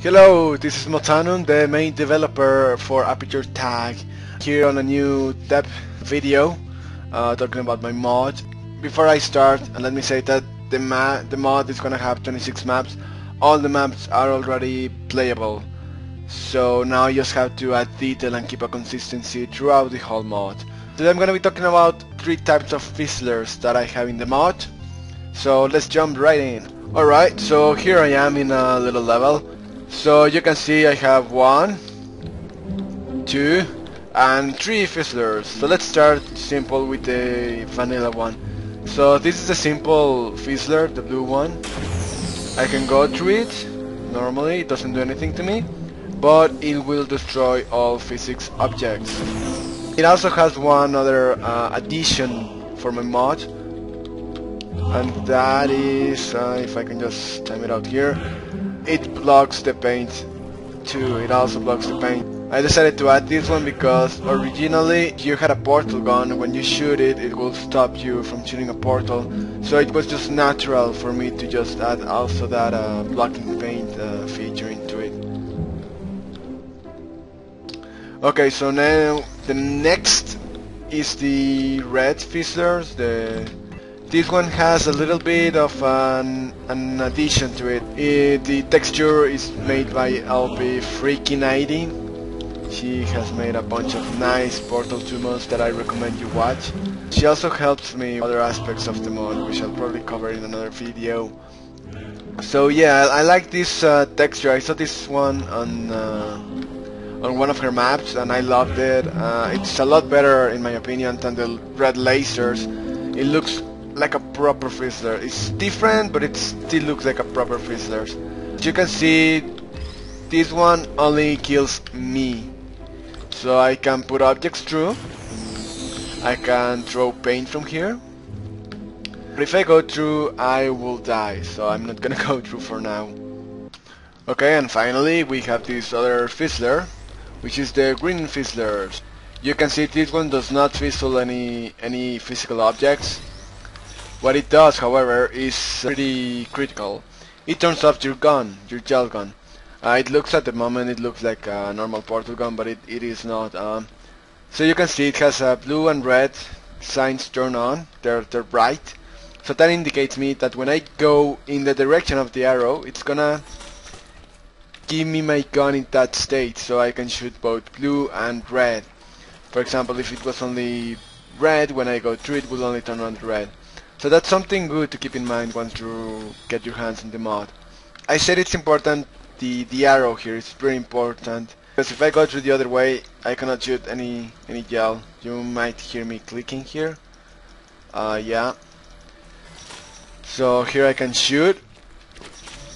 Hello, this is Motanun, the main developer for Aperture Tag, here on a new depth video talking about my mod. Before I start, let me say that the mod is gonna have 26 maps. All the maps are already playable, so now you just have to add detail and keep a consistency throughout the whole mod. Today I'm gonna be talking about 3 types of fizzlers that I have in the mod, so let's jump right in. Alright, so here I am in a little level. So you can see I have 1, 2 and 3 fizzlers. So let's start simple with the vanilla one. So this is a simple fizzler, the blue one. I can go through it. Normally it doesn't do anything to me, but it will destroy all physics objects. It also has one other addition for my mod, and that is, if I can just time it out here, it blocks the paint too. It also blocks the paint. I decided to add this one because originally you had a portal gun. When you shoot it, it will stop you from shooting a portal. So it was just natural for me to just add also that blocking paint feature into it. Okay, so now the next is the red fizzlers. This one has a little bit of an addition to it. The texture is made by LP Freaky 90. She has made a bunch of nice Portal 2 mods that I recommend you watch. She also helps me with other aspects of the mod, which I'll probably cover in another video. So yeah, I like this texture. I saw this one on one of her maps and I loved it. It's a lot better in my opinion than the red lasers. It looks like a proper fizzler. It's different, but it still looks like a proper fizzler. As you can see, this one only kills me. So I can put objects through. I can throw paint from here. But if I go through, I will die. So I'm not gonna go through for now. Okay, and finally we have this other fizzler, which is the green fizzler. You can see this one does not fizzle any physical objects. What it does, however, is pretty critical. It turns off your gun, your gel gun. It looks at the moment, it looks like a normal portal gun, but it is not. So you can see it has blue and red signs turned on. They're bright. So that indicates me that when I go in the direction of the arrow, it's gonna give me my gun in that state, so I can shoot both blue and red. For example, if it was only red, when I go through it will only turn on red. So that's something good to keep in mind once you get your hands on the mod. I said it's important, the arrow here is very important, because if I go through the other way, I cannot shoot any gel. You might hear me clicking here. Yeah. So here I can shoot,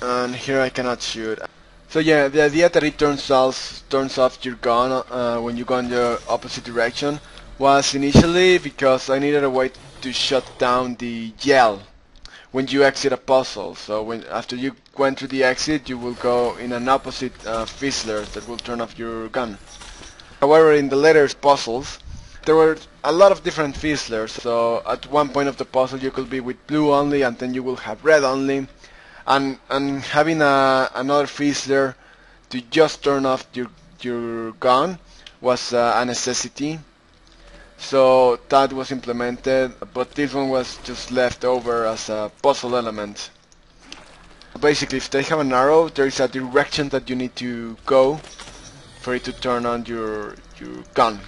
and here I cannot shoot. So yeah, the idea that it turns off your gun when you go in the opposite direction was initially because I needed a way to shut down the gel when you exit a puzzle. So after you went through the exit, you will go in an opposite fizzler that will turn off your gun. However, in the later puzzles, there were a lot of different fizzlers. So at one point of the puzzle, you could be with blue only, and then you will have red only, and having another fizzler to just turn off your gun was a necessity. So that was implemented, but this one was just left over as a puzzle element. Basically, if they have an arrow, there is a direction that you need to go for it to turn on your gun.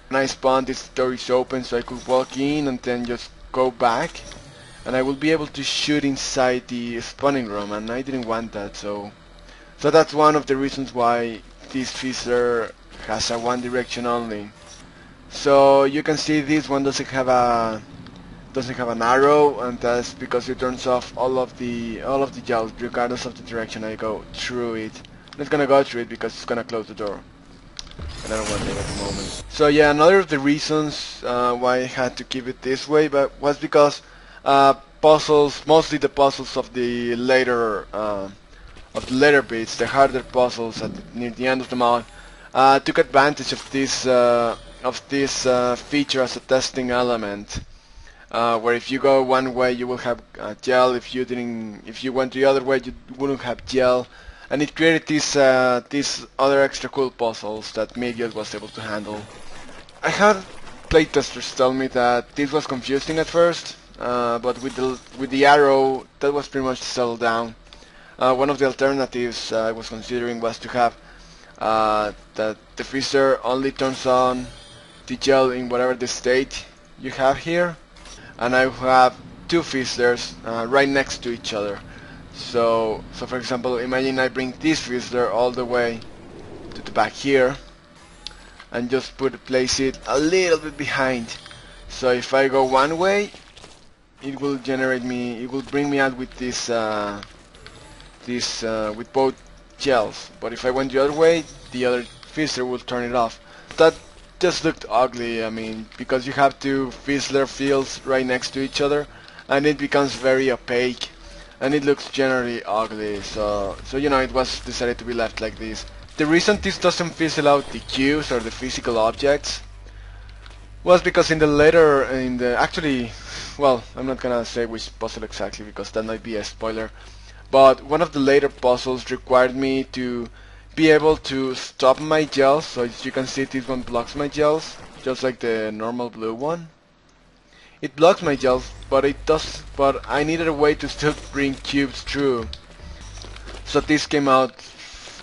When I spawned, this door is open, so I could walk in and then just go back, and I will be able to shoot inside the spawning room, and I didn't want that. So that's one of the reasons why this fizzler has a one direction only. So you can see this one doesn't have an arrow, and that's because it turns off all of the gel regardless of the direction I go through it. I'm not gonna go through it because it's gonna close the door, and I don't want it at the moment. So yeah, another of the reasons why I had to keep it this way, but was because puzzles, mostly the puzzles of the later bits, the harder puzzles near the end of the mod, took advantage of this feature as a testing element, where if you go one way you will have gel, if you went the other way you wouldn't have gel, and it created these other extra cool puzzles that Mediot was able to handle. I had playtesters tell me that this was confusing at first, but with the arrow, that was pretty much settled down. One of the alternatives I was considering was to have that the fizzer only turns on the gel in whatever the state you have here, and I have two fizzlers right next to each other. So for example, imagine I bring this fizzler all the way to the back here, and just place it a little bit behind. So if I go one way, it will bring me out with this with both gels. But if I went the other way, the other fizzler will turn it off. That just looked ugly. I mean, because you have two fizzler fields right next to each other, and it becomes very opaque, and it looks generally ugly. So you know, it was decided to be left like this. The reason this doesn't fizzle out the cubes or the physical objects was because actually, well, I'm not gonna say which puzzle exactly because that might be a spoiler, but one of the later puzzles required me to be able to stop my gels. So as you can see, this one blocks my gels, just like the normal blue one. It blocks my gels, but I needed a way to still bring cubes through. So this came out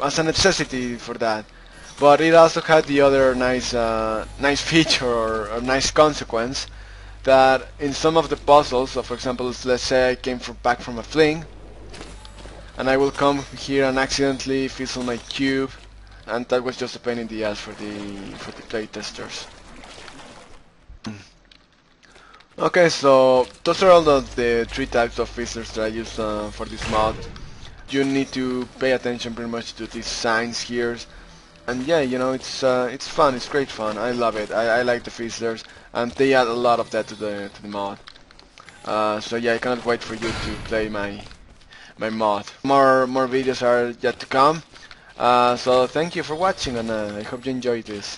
as a necessity for that. But it also had the other nice feature or nice consequence that in some of the puzzles, so for example, let's say I came back from a fling, and I will come here and accidentally fizzle my cube, and that was just a pain in the ass for the playtesters. Okay, so those are all the three types of fizzlers that I use for this mod. You need to pay attention pretty much to these signs here, and yeah, you know, it's fun, it's great fun. I love it. I like the fizzlers, and they add a lot of that to the mod. So yeah, I cannot wait for you to play my mod. More videos are yet to come. So thank you for watching, and I hope you enjoyed this.